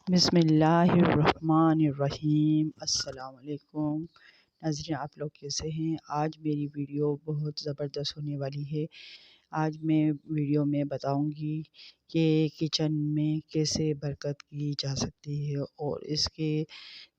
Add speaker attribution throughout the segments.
Speaker 1: बिस्मिल्लाहिर्रहमानिर्रहीम। अस्सलाम वालेकुम नाज़रीन, आप लोग कैसे हैं। आज मेरी वीडियो बहुत ज़बरदस्त होने वाली है। आज मैं वीडियो में बताऊंगी कि किचन में कैसे बरकत की जा सकती है और इसके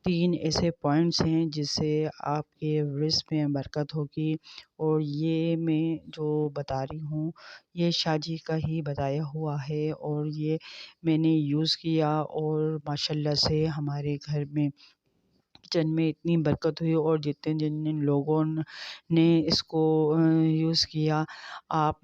Speaker 1: 3 ऐसे पॉइंट्स हैं जिससे आपके रिज़्क़ में बरकत होगी। और ये मैं जो बता रही हूँ ये शाजी का ही बताया हुआ है और ये मैंने यूज़ किया और माशाल्लाह से हमारे घर में किचन में इतनी बरकत हुई। और जिन जिन लोगों ने इसको यूज़ किया, आप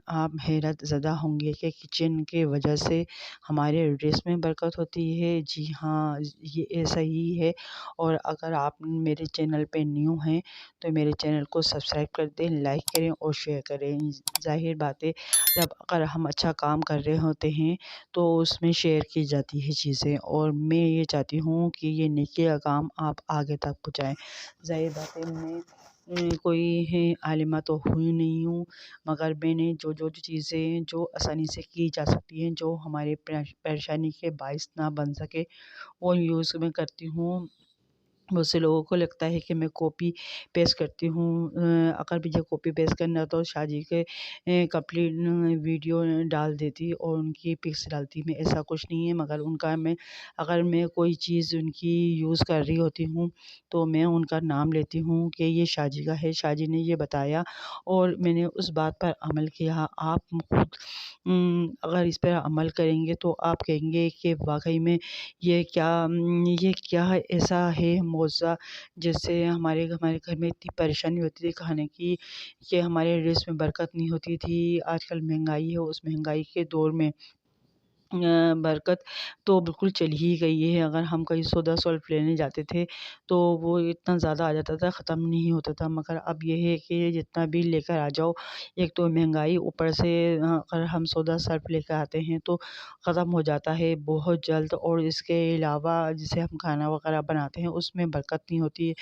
Speaker 1: आप हैरत ज़दा होंगे कि किचन के वजह से हमारे रिज़्क़ में बरकत होती है। जी हाँ, ये ऐसा ही है। और अगर आप मेरे चैनल पे न्यू हैं तो मेरे चैनल को सब्सक्राइब कर दें, लाइक करें और शेयर करें। ज़ाहिर बात है, जब अगर हम अच्छा काम कर रहे होते हैं तो उसमें शेयर की जाती है चीज़ें, और मैं ये चाहती हूँ कि ये नेकी का काम आप आगे तक पहुँचाएँ। ज़ाहिर बात है, मैं कोई है आलिमा तो हुई नहीं हूँ, मगर मैंने जो चीज़ें जो आसानी से की जा सकती हैं, जो हमारे परेशानी के बायस ना बन सके, वो यूज़ मैं करती हूँ। बहुत से लोगों को लगता है कि मैं कॉपी पेस्ट करती हूँ। अगर मुझे कॉपी पेस्ट करना तो शाजी के कंप्लीट वीडियो डाल देती और उनकी पिक्स डालती। मैं ऐसा कुछ नहीं है, मगर उनका मैं अगर मैं कोई चीज़ उनकी यूज़ कर रही होती हूँ तो मैं उनका नाम लेती हूँ कि ये शाजी का है, शाजी ने ये बताया और मैंने उस बात पर अमल किया। आप खुद अगर इस पर अमल करेंगे तो आप कहेंगे कि वाक़ई में ये क्या ऐसा है मौज़ा, जिससे हमारे हमारे घर में इतनी परेशानी होती थी खाने की कि हमारे रिज़्क़ में बरकत नहीं होती थी। आजकल महंगाई है, उस महंगाई के दौर में बरकत तो बिल्कुल चली ही गई है। अगर हम कहीं सौदा सल्फ़ लेने जाते थे तो वो इतना ज़्यादा आ जाता था, ख़त्म नहीं होता था। मगर अब ये है कि जितना भी लेकर आ जाओ, एक तो महंगाई, ऊपर से अगर हम सौदा सर्फ़ लेकर आते हैं तो ख़त्म हो जाता है बहुत जल्द। और इसके अलावा जैसे हम खाना वगैरह बनाते हैं उसमें बरकत नहीं होती है,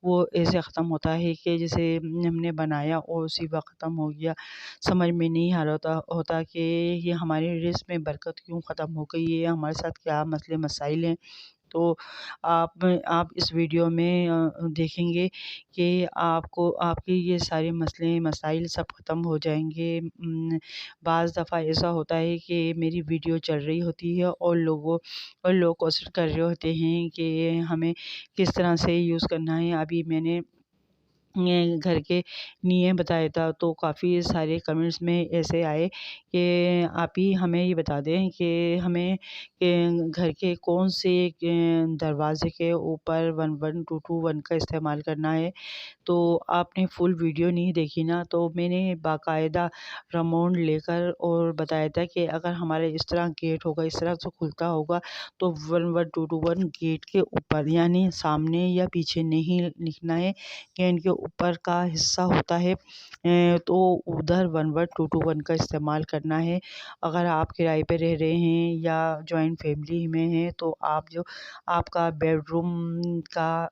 Speaker 1: वो ऐसे ख़त्म होता है कि जैसे हमने बनाया और उसी वक़्त ख़त्म हो गया। समझ में नहीं आ रहा होता कि ये हमारे रिज़्क़ में बरकत क्यों ख़त्म हो गई है, हमारे साथ क्या मसले मसाइल हैं। तो आप इस वीडियो में देखेंगे कि आपको आपके ये सारे मसले मसाइल सब ख़त्म हो जाएँगे। बाज़ दफ़ा ऐसा होता है कि मेरी वीडियो चल रही होती है और लोग कोशिश कर रहे होते हैं कि हमें किस तरह से यूज़ करना है। अभी मैंने ये घर के नियम बताया था तो काफ़ी सारे कमेंट्स में ऐसे आए कि आप ही हमें ये बता दें कि हमें घर के कौन से दरवाज़े के ऊपर 11221 का इस्तेमाल करना है। तो आपने फुल वीडियो नहीं देखी ना, तो मैंने बाकायदा रिमोट लेकर और बताया था कि अगर हमारे इस तरह गेट होगा, इस तरह से खुलता होगा तो 11221 गेट के ऊपर यानी सामने या पीछे नहीं लिखना है, गेट के ऊपर का हिस्सा होता है तो उधर 11221 का इस्तेमाल करना है। अगर आप किराए पे रह रहे हैं या जॉइंट फैमिली में हैं तो आप जो आपका बेडरूम का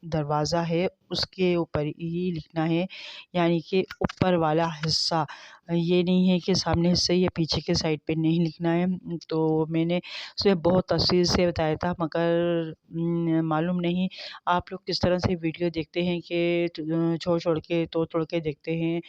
Speaker 1: दरवाज़ा है उसके ऊपर ही लिखना है, यानी कि ऊपर वाला हिस्सा। ये नहीं है कि सामने हिस्से या पीछे के साइड पे नहीं लिखना है। तो मैंने उसमें बहुत तफ़सील से बताया था, मगर मालूम नहीं आप लोग किस तरह से वीडियो देखते हैं कि छोड़ के तोड़ के देखते हैं।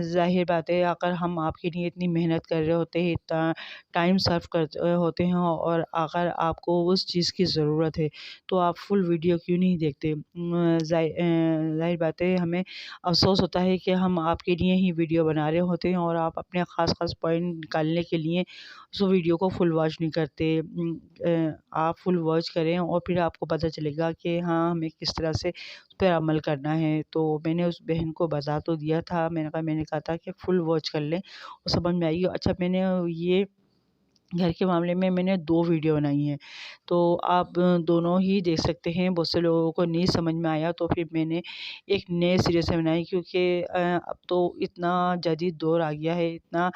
Speaker 1: ज़ाहिर बात है, अगर हम आपके लिए इतनी मेहनत कर रहे होते हैं, इतना टाइम सर्व कर होते हैं और अगर आपको उस चीज़ की ज़रूरत है तो आप फुल वीडियो क्यों नहीं देखते। ज़ाहिर बात है, हमें अफ़सोस होता है कि हम आपके लिए ही वीडियो बना रहे होते हैं और आप अपने ख़ास पॉइंट निकालने के लिए उस वीडियो को फुल वॉच नहीं करते। आप फुल वॉच करें और फिर आपको पता चलेगा कि हाँ, हमें किस तरह से उस पर अमल करना है। तो मैंने उस बहन को बता तो दिया था, मैंने कहा था कि फुल वॉच कर लें और समझ में आएगी। अच्छा, मैंने ये घर के मामले में मैंने 2 वीडियो बनाई हैं, तो आप दोनों ही देख सकते हैं। बहुत से लोगों को नहीं समझ में आया तो फिर मैंने एक नए सिरे से बनाई, क्योंकि अब तो इतना जदीद दौर आ गया है, इतना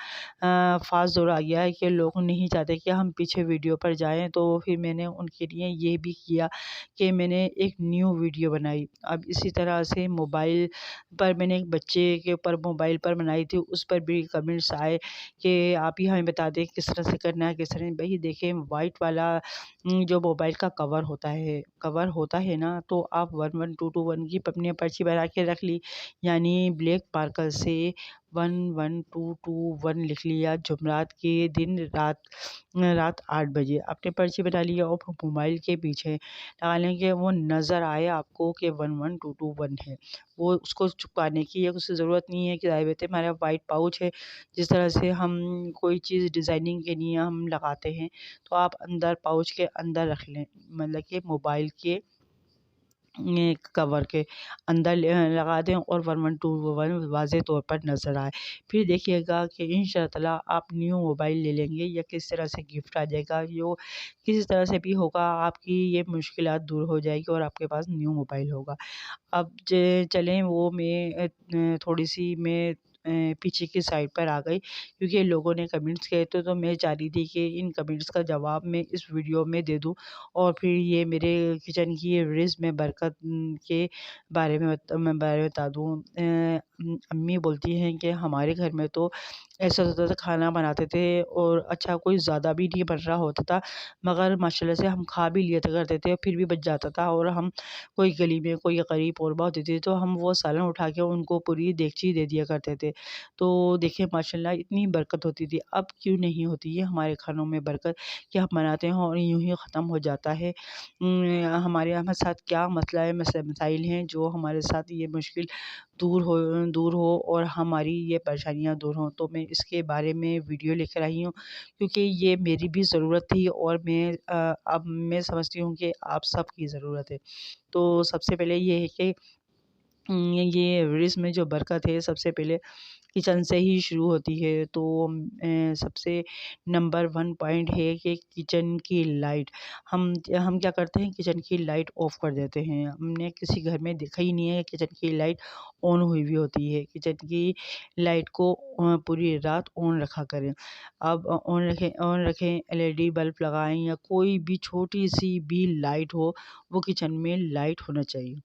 Speaker 1: फ़ास्ट दौर आ गया है कि लोग नहीं चाहते कि हम पीछे वीडियो पर जाएँ। तो फिर मैंने उनके लिए ये भी किया कि मैंने एक न्यू वीडियो बनाई। अब इसी तरह से मोबाइल पर मैंने एक बच्चे के ऊपर मोबाइल पर बनाई थी, उस पर भी कमेंट्स आए कि आप ही हमें बता दें किस तरह से करना करना है, किस तरह भई देखिए वाइट वाला जो मोबाइल का कवर होता है ना, तो आप 11221 की अपनी पर्ची बना के रख ली, यानी ब्लैक मार्कर से 11221 लिख लिया जुमेरात के दिन रात 8 बजे आपने पर्ची बना लिया और फिर मोबाइल के पीछे डालेंगे, वो नज़र आए आपको कि 11221 है। वो उसको छुपाने की या उसकी ज़रूरत नहीं है कि ज़ाहिर-सी हमारा वाइट पाउच है, जिस तरह से हम कोई चीज़ डिज़ाइनिंग के लिए हम लगाते हैं, तो आप अंदर पाउच के अंदर रख लें, मतलब कि मोबाइल के कवर के अंदर लगा दें और 11221 वाज़ेह तौर पर नज़र आए। फिर देखिएगा कि इंशाअल्लाह आप न्यू मोबाइल ले लेंगे या किस तरह से गिफ्ट आ जाएगा, यो किसी तरह से भी होगा, आपकी ये मुश्किलात दूर हो जाएगी और आपके पास न्यू मोबाइल होगा। अब चलें वो थोड़ी-सी मैं पीछे की साइड पर आ गई, क्योंकि लोगों ने कमेंट्स किए थे, तो मैं चाह रही थी कि इन कमेंट्स का जवाब मैं इस वीडियो में दे दूँ और फिर ये मेरे किचन की रिज़्क में बरकत के बारे में बता दूँ। अम्मी बोलती हैं कि हमारे घर में तो ऐसा होता था, खाना बनाते थे और अच्छा कोई ज़्यादा भी नहीं बन रहा होता था, मगर माशाल्लाह से हम खा भी लिया करते थे, फिर भी बच जाता था और हम कोई गली में कोई गरीब और बहुत देती थी, तो हम वो सालन उठा के उनको पूरी देगची दे दिया करते थे। तो देखिए माशाल्लाह इतनी बरकत होती थी, अब क्यों नहीं होती है हमारे खानों में बरकत कि हम बनाते हैं और यूँ ही ख़त्म हो जाता है। हमारे साथ क्या मसला है, मसाइल हैं जो हमारे साथ ये मुश्किल दूर हो और हमारी ये परेशानियाँ दूर हों, तो मैं इसके बारे में वीडियो लेकर आई हूँ, क्योंकि ये मेरी भी ज़रूरत थी और अब मैं समझती हूँ कि आप सबकी ज़रूरत है। तो सबसे पहले ये है कि ये रिज़्क में जो बरकत है सबसे पहले किचन से ही शुरू होती है। तो सबसे नंबर 1 पॉइंट है कि किचन की लाइट, हम क्या करते हैं, किचन की लाइट ऑफ़ कर देते हैं। हमने किसी घर में देखा ही नहीं है किचन की लाइट ऑन हुई हुई होती है। किचन की लाइट को पूरी रात ऑन रखा करें। अब ऑन रखें, एलईडी बल्ब लगाएँ या कोई भी छोटी-सी भी लाइट हो, वो किचन में लाइट होना चाहिए।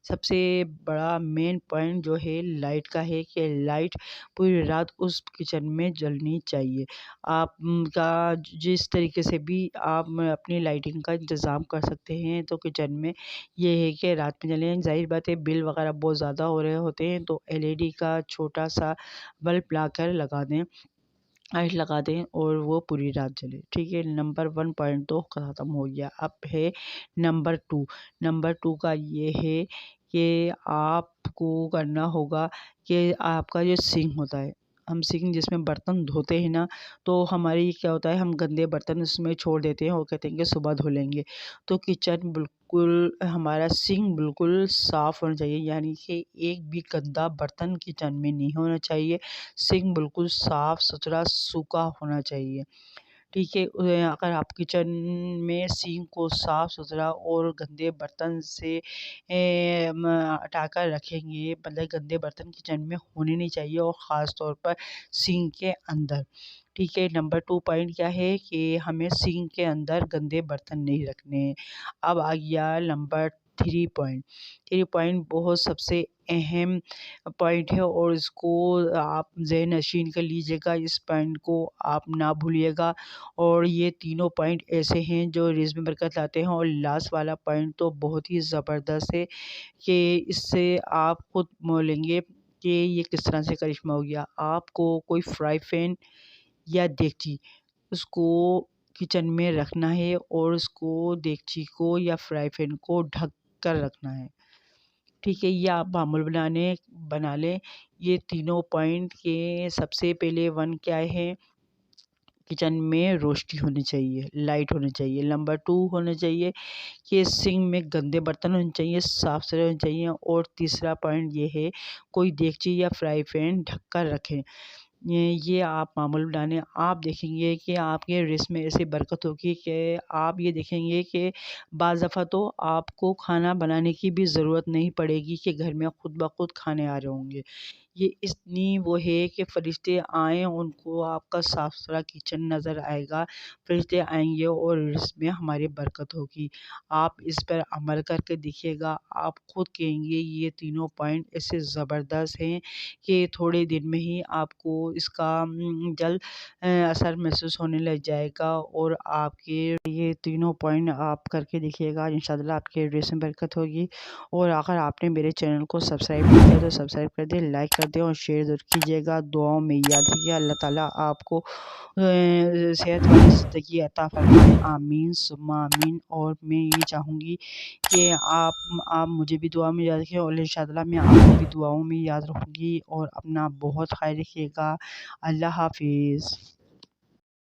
Speaker 1: सबसे बड़ा मेन पॉइंट जो है लाइट का है कि लाइट पूरी रात उस किचन में जलनी चाहिए। आप का जिस तरीके से भी आप अपनी लाइटिंग का इंतज़ाम कर सकते हैं, तो किचन में ये है कि रात में जलें। ज़ाहिर बात है बिल वगैरह बहुत ज़्यादा हो रहे होते हैं, तो एलईडी का छोटा-सा बल्ब लाकर लगा दें। लाइट लगा दें और वो पूरी रात जले, ठीक है। नंबर 1 पॉइंट तो ख़त्म हो गया। अब है नंबर 2। नंबर 2 का ये है कि आपको करना होगा कि आपका जो सिंक होता है, हम सिंक जिसमें बर्तन धोते हैं ना, तो हमारी क्या होता है, हम गंदे बर्तन उसमें छोड़ देते हैं और कहते हैं कि सुबह धो लेंगे। तो किचन बिल्कुल हमारा सिंक बिल्कुल साफ़ होना चाहिए, यानी कि एक भी गंदा बर्तन किचन में नहीं होना चाहिए। सिंक बिल्कुल साफ़-सुथरा सूखा होना चाहिए, ठीक है। अगर आप किचन में सिंक को साफ़-सुथरा और गंदे बर्तन से हटाकर रखेंगे, मतलब गंदे बर्तन किचन में होने नहीं चाहिए और ख़ास तौर पर सिंक के अंदर, ठीक है। नंबर 2 पॉइंट क्या है कि हमें सिंक के अंदर गंदे बर्तन नहीं रखने हैं। अब आ गया नंबर 3 पॉइंट। 3 पॉइंट बहुत सबसे अहम पॉइंट है और इसको आप ज़हन-नशीन कर लीजिएगा, इस पॉइंट को आप ना भूलिएगा। और ये तीनों पॉइंट ऐसे हैं जो रिज़्क में बरकत लाते हैं। और लास्ट वाला पॉइंट तो बहुत ही ज़बरदस्त है कि इससे आप खुद बोलेंगे कि ये किस तरह से करिश्मा हो गया। आपको कोई फ्राई पैन या देगची, उसको किचन में रखना है और उसको देगची को या फ्राई पैन को ढक कर रखना है, ठीक है। ये आप मामूल बना लें। ये तीनों पॉइंट के सबसे पहले 1 क्या है, किचन में रोशनी होनी चाहिए, लाइट होनी चाहिए। नंबर 2 होना चाहिए कि सिंक में गंदे बर्तन होने चाहिए, साफ़-सुथरे होने चाहिए। और तीसरा पॉइंट ये है, कोई देगची या फ्राई पैन ढक कर रखें। ये आप मामूल बनाने, आप देखेंगे कि आपके रिज़्क में ऐसी बरकत होगी कि आप ये देखेंगे कि बाज़ दफ़ा तो आपको खाना बनाने की भी ज़रूरत नहीं पड़ेगी कि घर में खुद ब खुद खाने आ रहे होंगे। ये इतनी वो है कि फ़रिश्ते आएँ, उनको आपका साफ़-सुथरा किचन नज़र आएगा। फ़रिश्ते आएँगे और इसमें हमारी बरकत होगी। आप इस पर अमल करके देखिएगा, आप खुद कहेंगे ये तीनों पॉइंट ऐसे ज़बरदस्त हैं कि थोड़े दिन में ही आपको इसका जल्द असर महसूस होने लग जाएगा और आपके ये तीनों पॉइंट आप करके देखिएगा, इंशाअल्लाह आपके ड्रेस में बरकत होगी। और अगर आपने मेरे चैनल को सब्सक्राइब नहीं किया तो सब्सक्राइब कर दें, लाइक कर दें और शेयर ज़रूर कीजिएगा। दुआओं में याद रखिएगा। अल्लाह ताला आपको सेहत वाली ज़िंदगी अता फ़रमाए। आमीन सुम्मा आमीन। और मैं ये चाहूँगी कि आप मुझे भी दुआ में याद रखें और इंशाअल्लाह मैं आपको भी दुआओं में याद रखूँगी। और अपना बहुत ख़याल रखिएगा। अल्लाह हाफ़िज़।